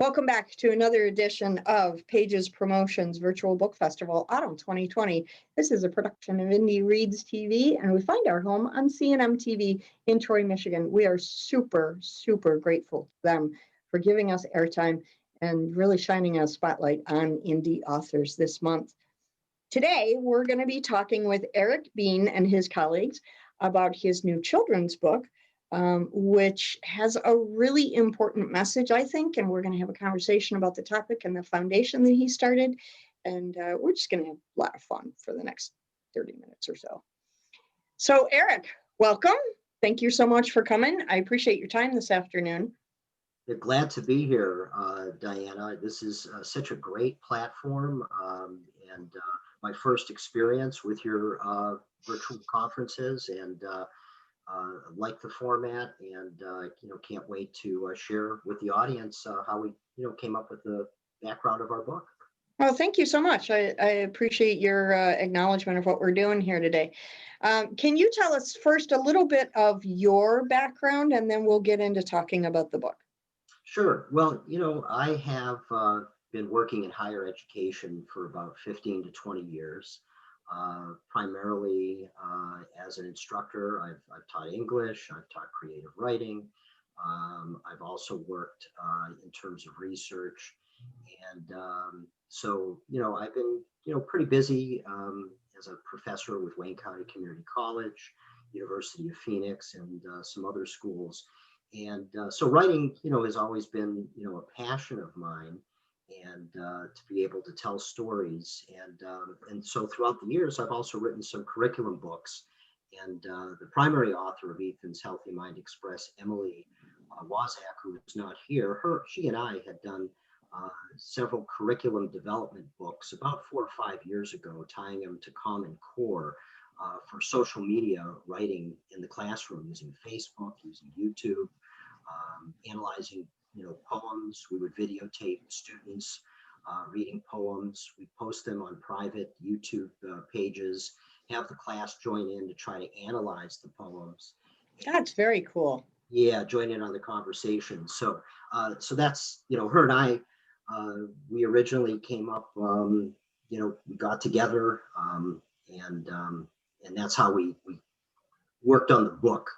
Welcome back to another edition of Pages Promotions Virtual Book Festival Autumn 2020. This is a production of Indie Reads TV, and we find our home on CNM TV in Troy, Michigan. We are super, super grateful to them for giving us airtime and really shining a spotlight on indie authors this month. Today, we're going to be talking with Erik Bean and his colleagues about his new children's book, which has a really important message, I think, and we're going to have a conversation about the topic and the foundation that he started, and we're just going to have a lot of fun for the next 30 minutes or so. So, Erik, welcome. Thank you so much for coming. I appreciate your time this afternoon. You're glad to be here, Diana. This is such a great platform, and my first experience with your virtual conferences, and like the format, and can't wait to share with the audience how we came up with the background of our book. Oh, thank you so much. I appreciate your acknowledgement of what we're doing here today. Can you tell us first a little bit of your background, and then we'll get into talking about the book? Sure. Well, I have been working in higher education for about 15 to 20 years. Primarily as an instructor. I've taught English, I've taught creative writing. I've also worked in terms of research. And so, I've been, pretty busy as a professor with Wayne County Community College, University of Phoenix, and some other schools. And so writing, has always been, a passion of mine. And to be able to tell stories. And so throughout the years, I've also written some curriculum books. And the primary author of Ethan's Healthy Mind Express, Emily Wozak, who is not here, she and I had done several curriculum development books about 4 or 5 years ago, tying them to Common Core for social media writing in the classroom, using Facebook, using YouTube, analyzing poems. We would videotape students reading poems. We post them on private YouTube pages, have the class join in to try to analyze the poems. That's very cool. Yeah, join in on the conversation. So that's, her and I, we originally came up, we got together, and that's how we worked on the book.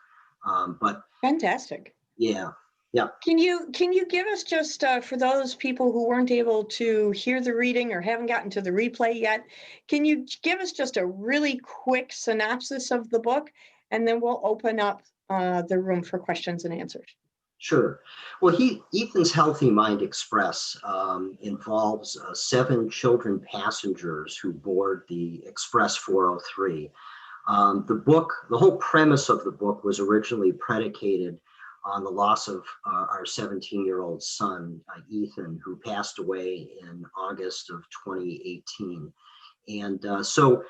But fantastic. Yeah. Yeah. Can you give us just for those people who weren't able to hear the reading or haven't gotten to the replay yet, can you give us just a really quick synopsis of the book, and then we'll open up the room for questions and answers? Sure. Well, Ethan's Healthy Mind Express involves 7 children passengers who board the Express 403. The whole premise of the book was originally predicated on the loss of our 17-year-old son, Ethan, who passed away in August of 2018. And so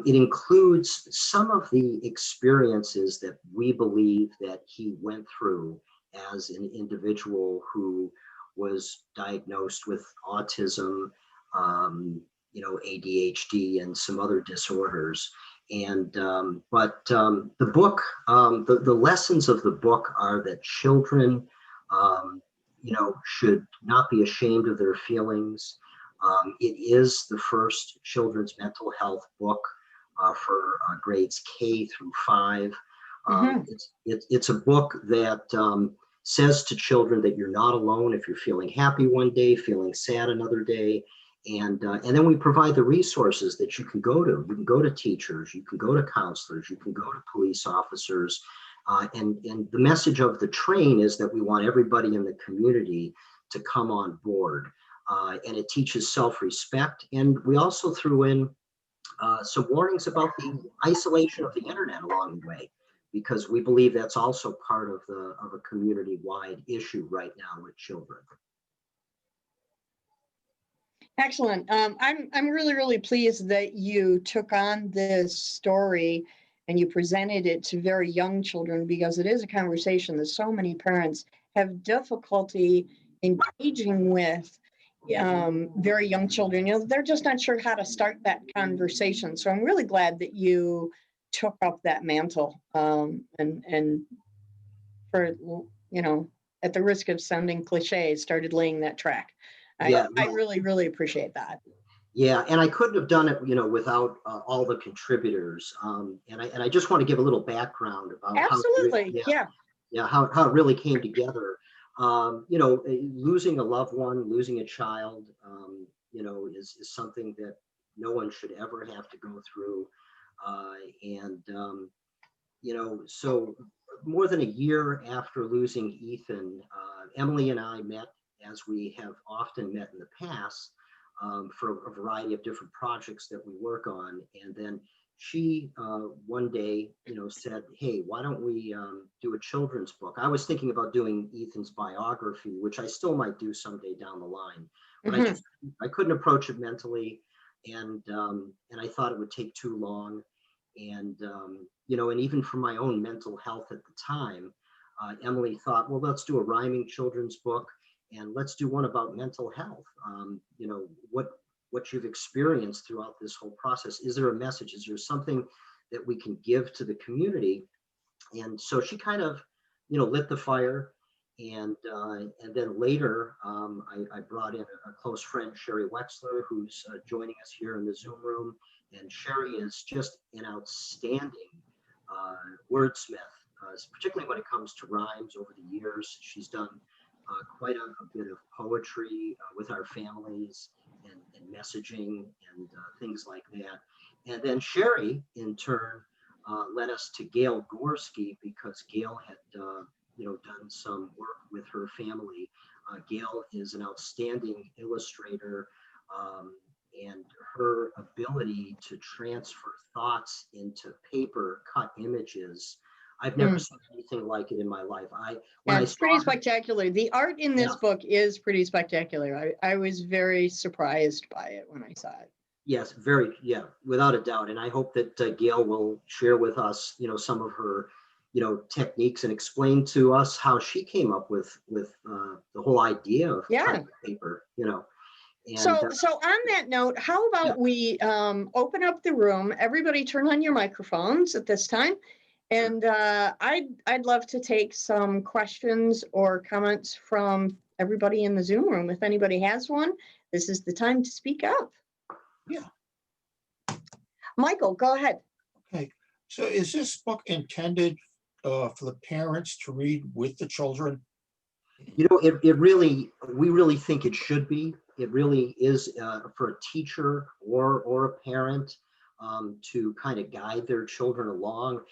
it includes some of the experiences that we believe that he went through as an individual who was diagnosed with autism, ADHD, and some other disorders. And but the book, the lessons of the book are that children, should not be ashamed of their feelings. It is the first children's mental health book for grades K through 5. It's a book that says to children that you're not alone if you're feeling happy one day, feeling sad another day. And then we provide the resources that you can go to. You can go to teachers, you can go to counselors, you can go to police officers. And the message of the train is that we want everybody in the community to come on board. And it teaches self-respect. And we also threw in some warnings about the isolation of the internet along the way, because we believe that's also part of a community-wide issue right now with children. Excellent. I'm really, really pleased that you took on this story and you presented it to very young children, because it is a conversation that so many parents have difficulty engaging with very young children. They're just not sure how to start that conversation. So I'm really glad that you took up that mantle and for at the risk of sounding cliche, started laying that track. Yeah, I no, really, really appreciate that. yeah, and I couldn't have done it, without all the contributors. And I just want to give a little background about how, Absolutely. yeah, Yeah. yeah, how it really came together. Losing a loved one, losing a child, is something that no one should ever have to go through. And so more than a year after losing Ethan, Emily and I met, as we have often met in the past, for a variety of different projects that we work on. And then she one day, said, "Hey, why don't we do a children's book?" I was thinking about doing Ethan's biography, which I still might do someday down the line, but Mhm. I couldn't approach it mentally, and I thought it would take too long, and even for my own mental health at the time, Emily thought, well, let's do a rhyming children's book, and let's do one about mental health. What you've experienced throughout this whole process. Is there a message? Is there something that we can give to the community? And so she kind of, lit the fire. And then later, I brought in a close friend, Sherry Wexler, who's joining us here in the Zoom room. And Sherry is just an outstanding wordsmith, particularly when it comes to rhymes. Over the years, she's done quite a bit of poetry with our families, and messaging, and things like that. And then Sherry, in turn, led us to Gail Gorski, because Gail had done some work with her family. Gail is an outstanding illustrator, and her ability to transfer thoughts into paper cut images, I've never seen anything like it in my life. When Yeah, I it's saw pretty her, spectacular. The art in this yeah, book is pretty spectacular. I was very surprised by it when I saw it. yes, very, yeah, without a doubt. And I hope that Gail will share with us, some of her, techniques, and explain to us how she came up with the whole idea of Yeah. cutting paper, and So on that note, how yeah, about we open up the room? Everybody turn on your microphones at this time. sure. And I'd love to take some questions or comments from everybody in the Zoom room. If anybody has one, this is the time to speak up. Yeah. Michael, go ahead. Okay. So is this book intended for the parents to read with the children? It really, we really think it should be. It really is for a teacher or a parent, to kind of guide their children along.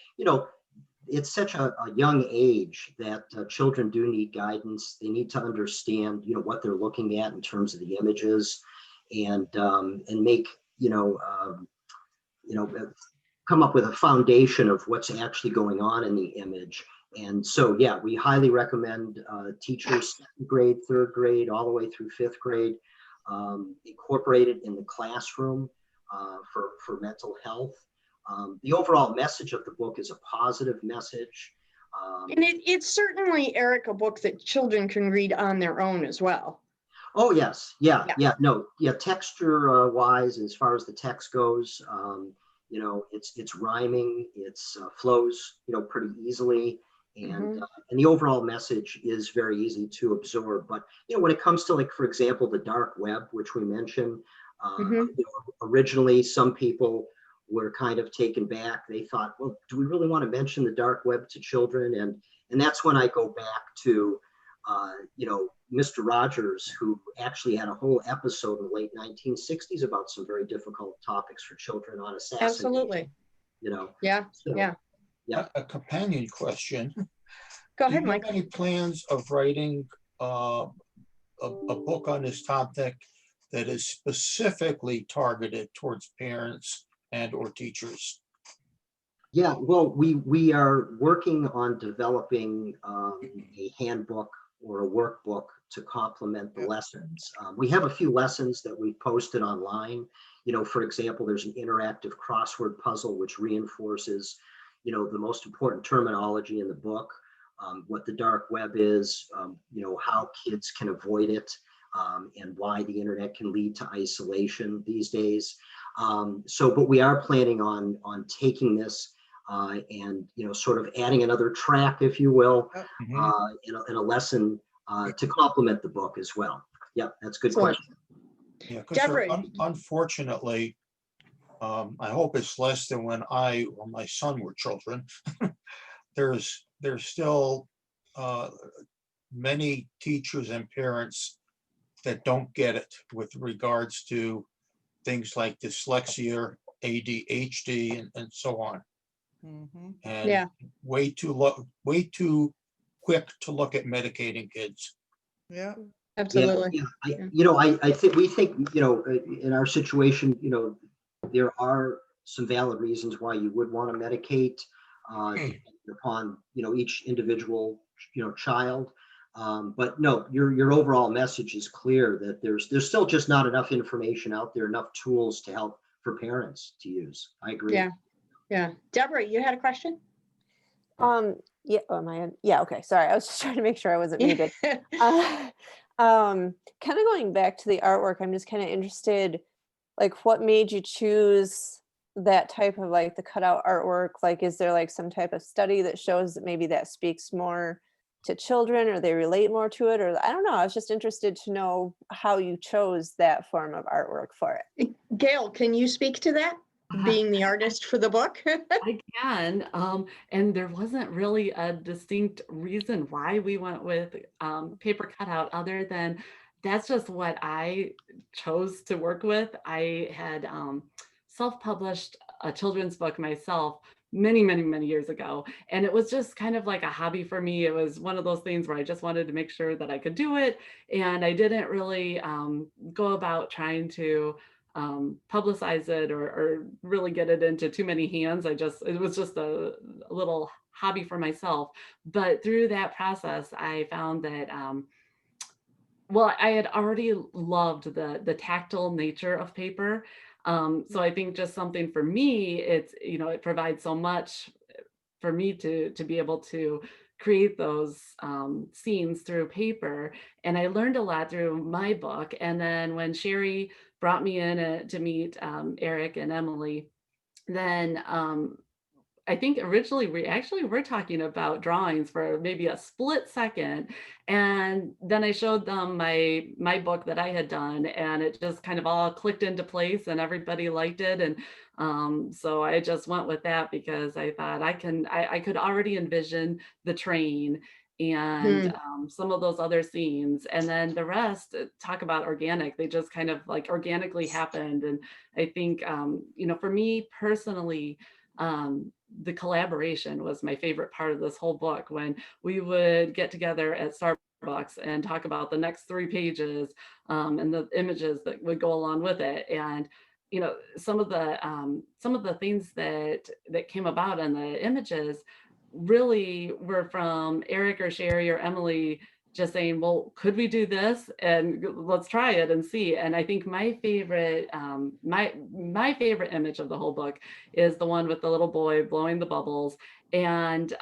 It's such a young age that children do need guidance. They need to understand, what they're looking at in terms of the images, and make, come up with a foundation of what's actually going on in the image. And so, yeah, we highly recommend teachers, second grade, third grade, all the way through fifth grade, incorporate it in the classroom for mental health. The overall message of the book is a positive message. And it's certainly, Eric, a book that children can read on their own as well. Oh, yes. Yeah. Yeah. Yeah. No. Yeah. Texture wise, as far as the text goes, it's rhyming. It's flows, pretty easily, and Mhm. and the overall message is very easy to absorb. But when it comes to, like, for example, the dark web, which we mentioned, Mhm. originally some people were kind of taken back. They thought, well, do we really want to mention the dark web to children? And that's when I go back to Mr. Rogers, who actually had a whole episode in the late 1960s about some very difficult topics for children on assassination. Absolutely. Yeah. So, Yeah. yeah. A companion question. Go Do you ahead, have Mike. any plans of writing a book on this topic that is specifically targeted towards parents and or teachers? Yeah, well, we are working on developing a handbook or a workbook to complement the Yeah. lessons. We have a few lessons that we've posted online. For example, there's an interactive crossword puzzle which reinforces, the most important terminology in the book, what the dark web is, how kids can avoid it, and why the internet can lead to isolation these days. But we are planning on taking this and, sort of adding another track, if you will, Mhm. in a lesson to complement the book as well. Yep, that's a good Excellent. question. Yeah, because Deborah, unfortunately, I hope it's less than when I or my son were children. There's still many teachers and parents that don't get it with regards to things like dyslexia, ADHD, and so on. Mhm. And yeah, way too quick to look at medicating kids. Yeah. absolutely. Yeah, Yeah. I think we think, in our situation, there are some valid reasons why you would want to medicate, depending upon, each individual, child. But no, your overall message is clear that there's still just not enough information out there, enough tools to help for parents to use. I agree. Yeah. Yeah. Deborah, you had a question? Yeah, oh, am I on? Yeah, okay. Sorry. I was just trying to make sure I wasn't muted. Uh, kind of going back to the artwork, I'm just kind of interested, like what made you choose that type of like the cutout artwork? Like, is there like some type of study that shows that maybe that speaks more to children or they relate more to it? Or I don't know. I was just interested to know how you chose that form of artwork for it. Gail, can you speak to that? Being the artist for the book? I can, and there wasn't really a distinct reason why we went with paper cutout other than that's just what I chose to work with. I had self-published a children's book myself many, many, many years ago, and it was just kind of like a hobby for me. It was one of those things where I just wanted to make sure that I could do it, and I didn't really go about trying to publicize it or really get it into too many hands. It was just a little hobby for myself. But through that process, I found that, well, I had already loved the tactile nature of paper. So I think just something for me, it provides so much for me to be able to create those scenes through paper. And I learned a lot through my book. And then when Sherry brought me in to meet Erik and Emily, then I think originally we actually were talking about drawings for maybe a split second, and then I showed them my book that I had done, and it just kind of all clicked into place, and everybody liked it, and so I just went with that because I thought I could already envision the train and some of those other scenes, and then the rest. Talk about organic; they just kind of like organically happened, and I think for me personally. The collaboration was my favorite part of this whole book when we would get together at Starbucks and talk about the next 3 pages and the images that would go along with it. And some of the things that came about in the images really were from Erik or Sherry or Emily just saying, well, could we do this? And let's try it and see. And I think my favorite, my favorite image of the whole book is the one with the little boy blowing the bubbles. And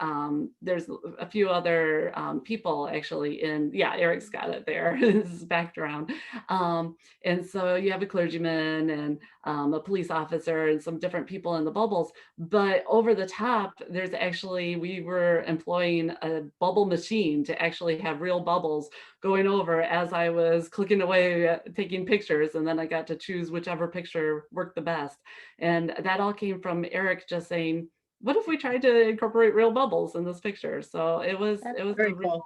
there's a few other people actually Erik's got it there, his background. And so you have a clergyman and a police officer and some different people in the bubbles. But over the top, we were employing a bubble machine to actually have real bubbles going over as I was clicking away taking pictures. And then I got to choose whichever picture worked the best. And that all came from Erik just saying, what if we tried to incorporate real bubbles in this picture? So it was Very a real cool.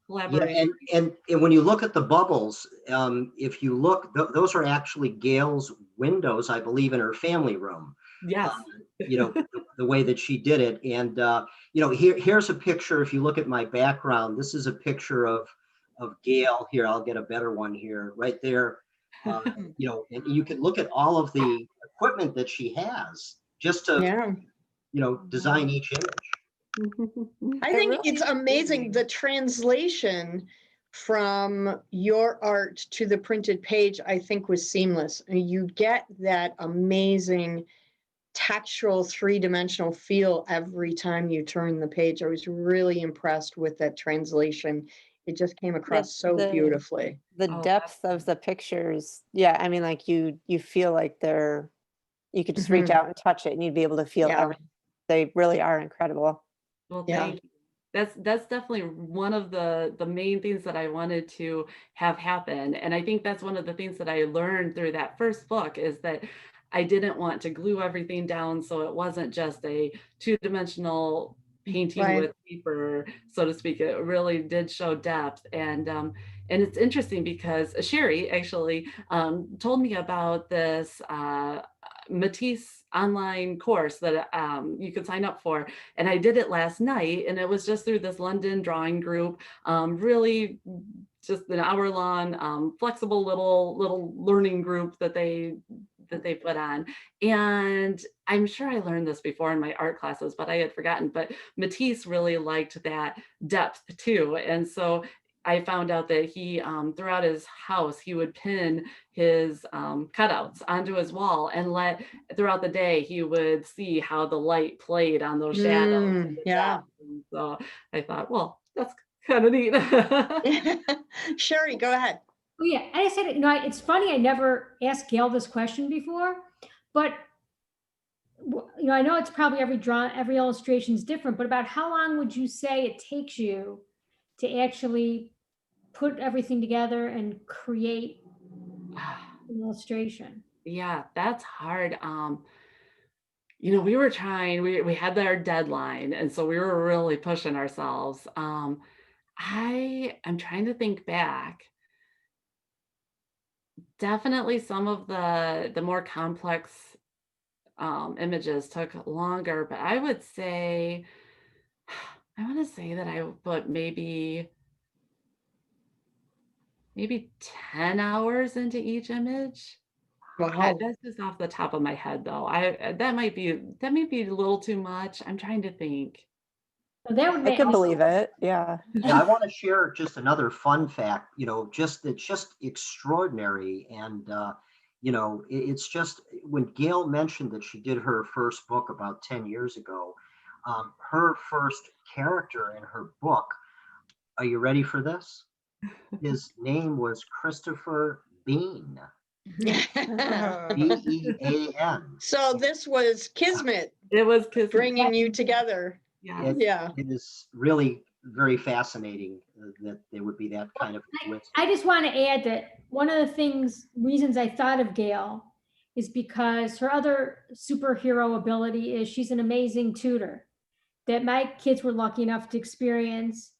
Yeah, collaboration. and when you look at the bubbles, if you look, those are actually Gail's windows, I believe, in her family room. Yes. The way that she did it. And here's a picture. If you look at my background, this is a picture of Gail. Here, I'll get a better one here, right there. And you can look at all of the equipment that she has just to Yeah. design each image. I It think really it's is amazing the translation from your art to the printed page, I think was seamless. You get that amazing textural three-dimensional feel every time you turn the page. I was really impressed with that translation. It just came across so beautifully. The Oh, depth of the pictures. Yeah, I mean, like you feel like you could just reach Mhm. out and touch it and you'd be able to feel Yeah. everything they really are incredible. Well, Yeah. thank you. That's definitely one of the main things that I wanted to have happen. And I think that's one of the things that I learned through that first book is that I didn't want to glue everything down so it wasn't just a two-dimensional painting Right. with paper, so to speak. It really did show depth. And it's interesting because Sherry actually told me about this Matisse online course that you could sign up for. And I did it last night, and it was just through this London drawing group, really just an hour long, flexible little learning group that they put on. And I'm sure I learned this before in my art classes, but I had forgotten. But Matisse really liked that depth too. And so I found out that he, throughout his house, he would pin his cutouts onto his wall and throughout the day, he would see how the light played on those shadows. And the Yeah. depth. And so I thought, well, that's kind of neat. Sherry, go ahead. Oh yeah, I said, it's funny. I never asked Gail this question before, but I know it's probably every illustration is different. But about how long would you say it takes you to actually put everything together and create an illustration? Yeah, that's hard. We were trying. We had our deadline, and so we were really pushing ourselves. I'm trying to think back. Definitely some of the more complex images took longer, but I would say, I want to say that I put maybe 10 hours into each image. Wow. That's just off the top of my head though. That might be a little too much. I'm trying to think. So that would I make could believe it. Yeah. Yeah, I want to share just another fun fact, it's just extraordinary. And, it's just when Gail mentioned that she did her first book about 10 years ago, her first character in her book, are you ready for this? His name was Christopher Bean, Bean. So this was Kismet It was Kismet. bringing you together. Yeah. Yeah. It is really very fascinating that there would be that kind of coincidence. I just want to add that one of the reasons I thought of Gail is because her other superhero ability is she's an amazing tutor that my kids were lucky enough to experience.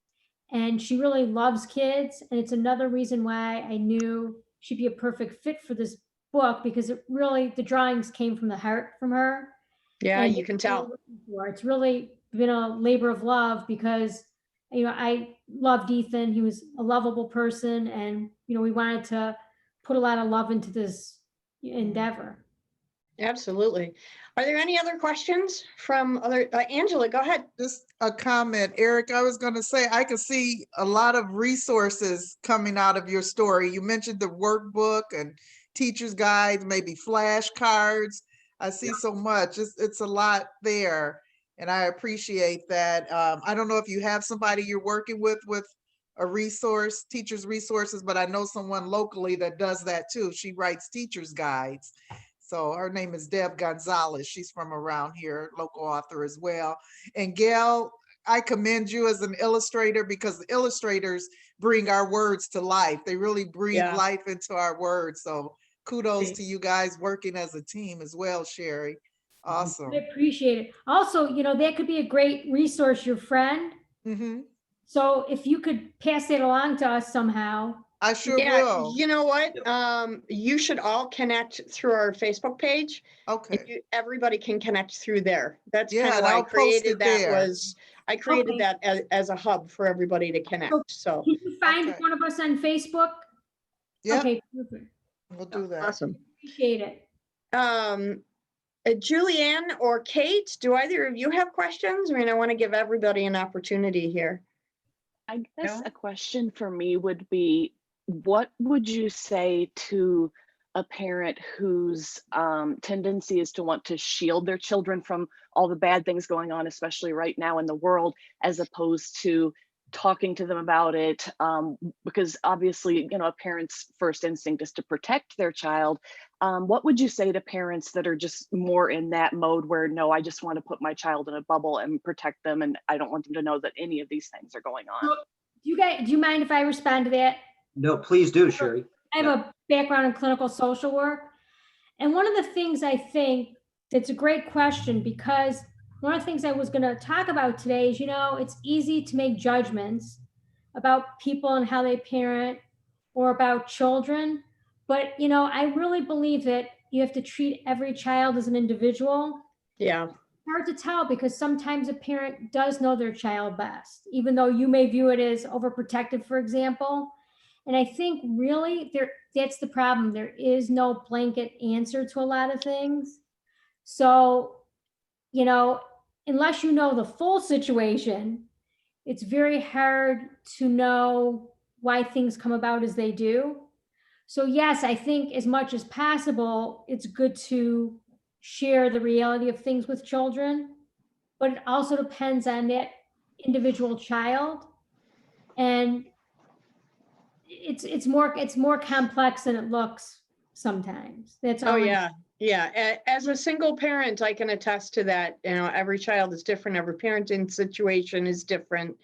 And she really loves kids. And it's another reason why I knew she'd be a perfect fit for this book, because the drawings came from the heart from her. Yeah, And you can tell. it's really been a labor of love because, I loved Ethan. He was a lovable person. And, we wanted to put a lot of love into this endeavor. Absolutely. Are there any other questions from other, Angela, go ahead. Just a comment, Eric, I was going to say, I could see a lot of resources coming out of your story. You mentioned the workbook and teacher's guides, maybe flashcards. I see so much. It's a lot there, and I appreciate that. I don't know if you have somebody you're working with a resource, teacher's resources, but I know someone locally that does that too. She writes teacher's guides. So her name is Deb Gonzalez. She's from around here, local author as well. And Gail, I commend you as an illustrator because the illustrators bring our words to life. They really breathe life into our words. So kudos to you guys working as a team as well, Sherry. Awesome. I appreciate it. Also, that could be a great resource, your friend. Mm-hmm. So if you could pass it along to us somehow. I sure will. You know what? You should all connect through our Facebook page. Okay. Everybody can connect through there. That's Yeah, kind of and why I I'll post created it that. there. I created that as a hub for everybody to connect. So Can you find Okay. one of us on Facebook? Yeah, Okay, perfect. we'll do that. awesome. Appreciate it. Julianne or Kate, do either of you have questions? I mean, I want to give everybody an opportunity here. I guess a question for me would be, what would you say to a parent whose tendency is to want to shield their children from all the bad things going on, especially right now in the world, as opposed to talking to them about it, because obviously, a parent's first instinct is to protect their child. What would you say to parents that are just more in that mode where, no, I just want to put my child in a bubble and protect them, and I don't want them to know that any of these things are going on? Do you mind if I respond to that? No, please do, Sherry. I have a background in clinical social work. And one of the things I think that's a great question, because one of the things I was going to talk about today is, it's easy to make judgments about people and how they parent or about children. But, I really believe that you have to treat every child as an individual. Yeah. It's hard to tell because sometimes a parent does know their child best, even though you may view it as overprotective, for example. And I think really that's the problem. There is no blanket answer to a lot of things. So, unless you know the full situation, it's very hard to know why things come about as they do. So yes, I think as much as possible, it's good to share the reality of things with children, but it also depends on that individual child. And it's more complex than it looks sometimes. That's all. Oh, yeah. Yeah. As a single parent, I can attest to that. Every child is different. Every parenting situation is different.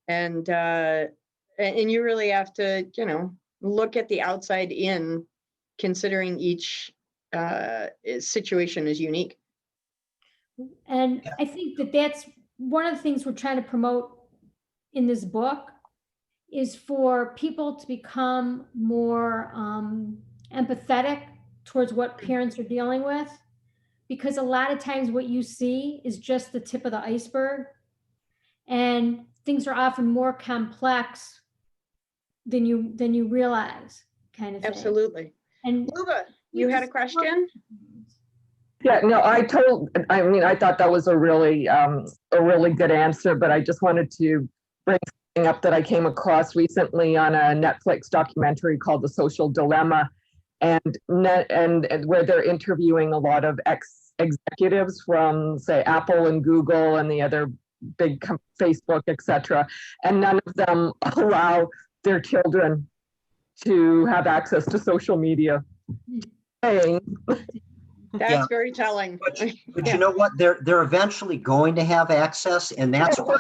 And you really have to, look at the outside in, considering each situation is unique. And I think that's one of the things we're trying to promote in this book is for people to become more empathetic towards what parents are dealing with, because a lot of times what you see is just the tip of the iceberg, and things are often more complex than you realize, kind of thing. Absolutely. And Luba, you had a question? Yeah, no, I thought that was a really good answer, but I just wanted to bring something up that I came across recently on a Netflix documentary called The Social Dilemma, and where they're interviewing a lot of executives from, say, Apple and Google and the other big Facebook, etc., and none of them allow their children to have access to social media. That's very telling. But you know what? They're eventually going to have access, and that's why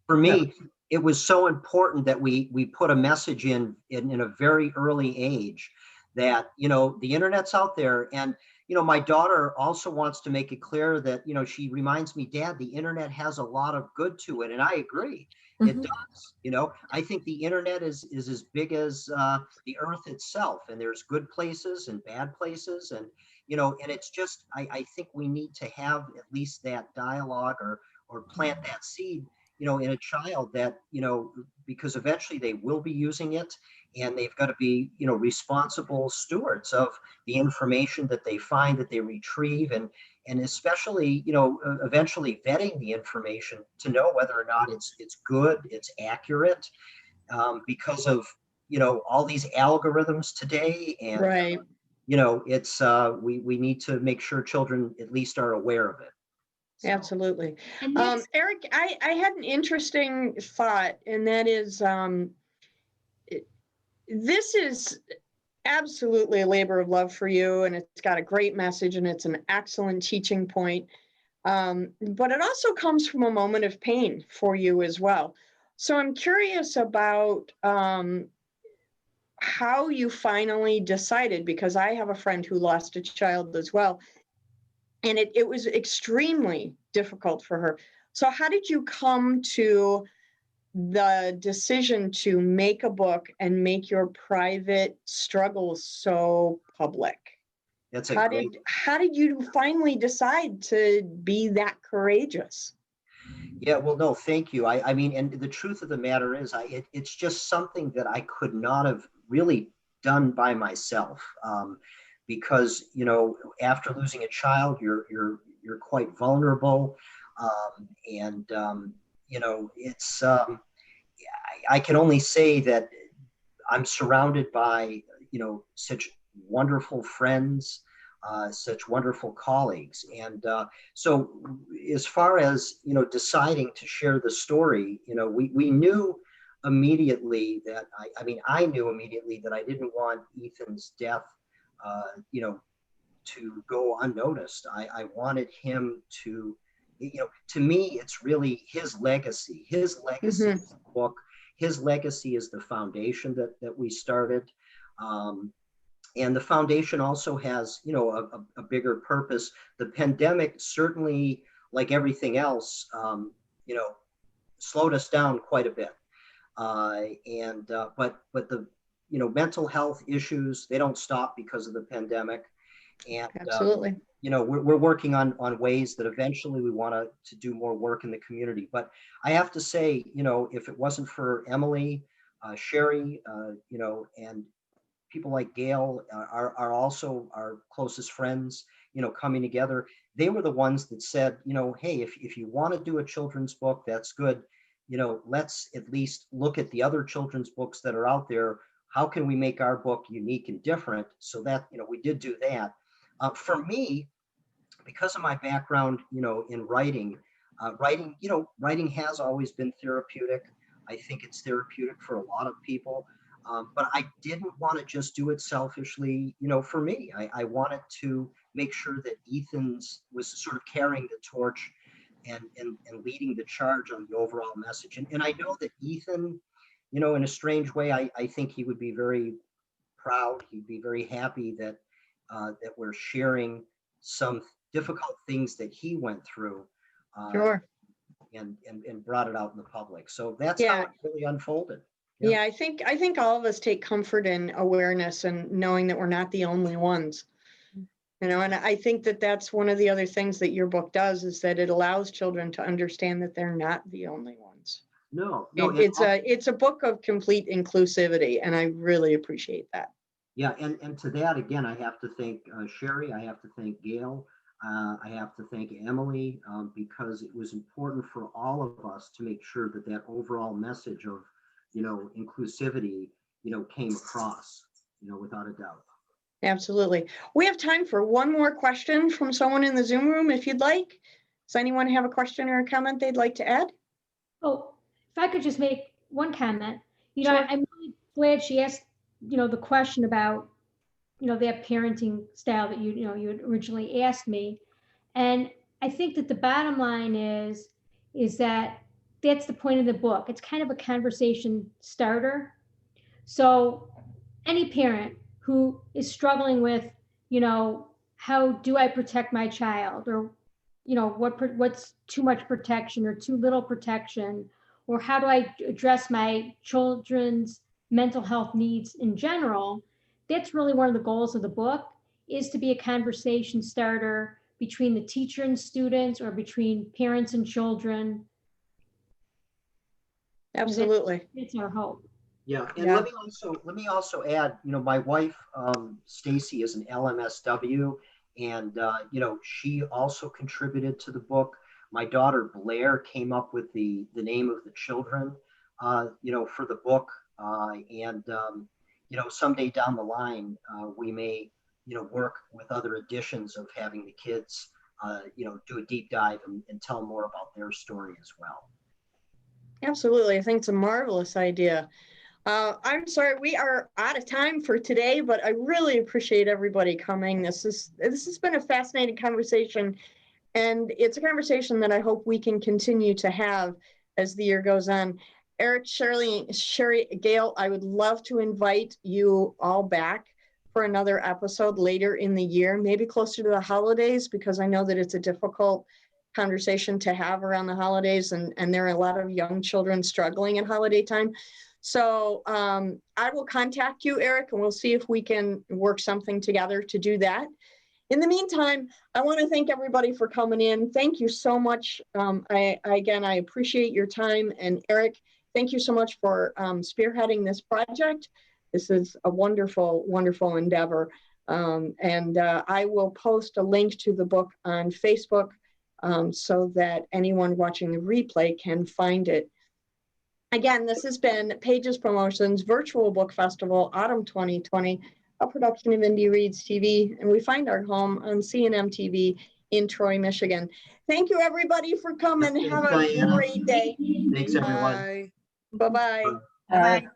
for me it was so important that we put a message in a very early age that the internet's out there. And my daughter also wants to make it clear that she reminds me, Dad, the internet has a lot of good to it, and I agree. It does. I think the internet is as big as the earth itself, and there's good places and bad places, and and it's just I think we need to have at least that dialogue or plant that seed in a child that because eventually they will be using it, and they've got to be responsible stewards of the information that they find, that they retrieve, and especially eventually vetting the information to know whether or not it's good, it's accurate, because of all these algorithms today. And right. It's we need to make sure children at least are aware of it. So. Absolutely. Eric, I had an interesting thought, and that is this is absolutely a labor of love for you, and it's got a great message, and it's an excellent teaching point. But it also comes from a moment of pain for you as well. So I'm curious about how you finally decided, because I have a friend who lost a child as well, and it was extremely difficult for her. So how did you come to the decision to make a book and make your private struggles so public? How did you finally decide to be that courageous? Yeah, well, no, thank you. I mean, and the truth of the matter is, it's just something that I could not have really done by myself, because after losing a child, you're quite vulnerable, and it's I can only say that I'm surrounded by such wonderful friends, such wonderful colleagues. And so as far as deciding to share the story, we knew immediately that I knew immediately that I didn't want Ethan's death, you know, to go unnoticed. I wanted him to, you know, to me, it's really his legacy. His legacy is the book. His legacy is the foundation that we started. And the foundation also has, you know, a bigger purpose. The pandemic certainly, like everything else, you know, slowed us down quite a bit. But the, you know, mental health issues, they don't stop because of the pandemic. And Absolutely. you know, we're working on ways that eventually we want to do more work in the community. But I have to say, you know, if it wasn't for Emily, Sherry, you know, and people like Gail are also our closest friends, you know, coming together. They were the ones that said, you know, hey, if you want to do a children's book, that's good. You know, let's at least look at the other children's books that are out there. How can we make our book unique and different? So that, you know, we did do that. For me, because of my background, you know, in writing, you know, writing has always been therapeutic. I think it's therapeutic for a lot of people. But I didn't want to just do it selfishly, you know, for me. I wanted to make sure that Ethan's was sort of carrying the torch and leading the charge on the overall message. And I know that Ethan, you know, in a strange way, I think he would be very proud. He'd be very happy that that we're sharing some difficult things that he went through. Sure. And brought it out in the public. So that's Yeah. how it really unfolded. Yeah, I think all of us take comfort in awareness and knowing that we're not the only ones. You know, and I think that that's one of the other things that your book does, is that it allows children to understand that they're not the only ones. No, It's a book of complete inclusivity, and I really appreciate that. yeah, and to that again, I have to thank Sherry. I have to thank Gail. I have to thank Emily, because it was important for all of us to make sure that that overall message of, you know, inclusivity, you know, came across, you know, without a doubt. Absolutely. We have time for one more question from someone in the Zoom room, if you'd like. Does anyone have a question or a comment they'd like to add? Oh, if I could just make one comment, you know, Sure. I'm really glad she asked, you know, the question about, you know, that parenting style that you know, you had originally asked me. And I think that the bottom line is that that's the point of the book. It's kind of a conversation starter. So any parent who is struggling with, you know, how do I protect my child, or, you know, what's too much protection or too little protection, or how do I address my children's mental health needs in general, that's really one of the goals of the book, is to be a conversation starter between the teacher and students, or between parents and children. Absolutely. It's our hope. Yeah, and Yeah. let me also add, you know, my wife Stacy is an LMSW, and you know, she also contributed to the book. My daughter Blair came up with the name of the children, you know, for the book, and you know, someday down the line, we may, you know, work with other editions of having the kids, you know, do a deep dive and tell more about their story as well. Absolutely. I think it's a marvelous idea. I'm sorry, we are out of time for today, but I really appreciate everybody coming. This has been a fascinating conversation, and it's a conversation that I hope we can continue to have as the year goes on. Erik, Sherry, Gail, I would love to invite you all back for another episode later in the year, maybe closer to the holidays, because I know that it's a difficult conversation to have around the holidays, and there are a lot of young children struggling at holiday time. So I will contact you, Erik, and we'll see if we can work something together to do that. In the meantime, I want to thank everybody for coming in. Thank you so much. I appreciate your time. And Erik, thank you so much for spearheading this project. This is a wonderful, wonderful endeavor. I will post a link to the book on Facebook so that anyone watching the replay can find it. Again, this has been Pages Promotions Virtual Book Festival Autumn 2020, a production of Indie Reads TV, and we find our home on CNM TV in Troy, Michigan. Thank you, everybody, for coming. Thanks, Have a Diana. great day. Thanks, everyone. Bye. Bye-bye. Bye.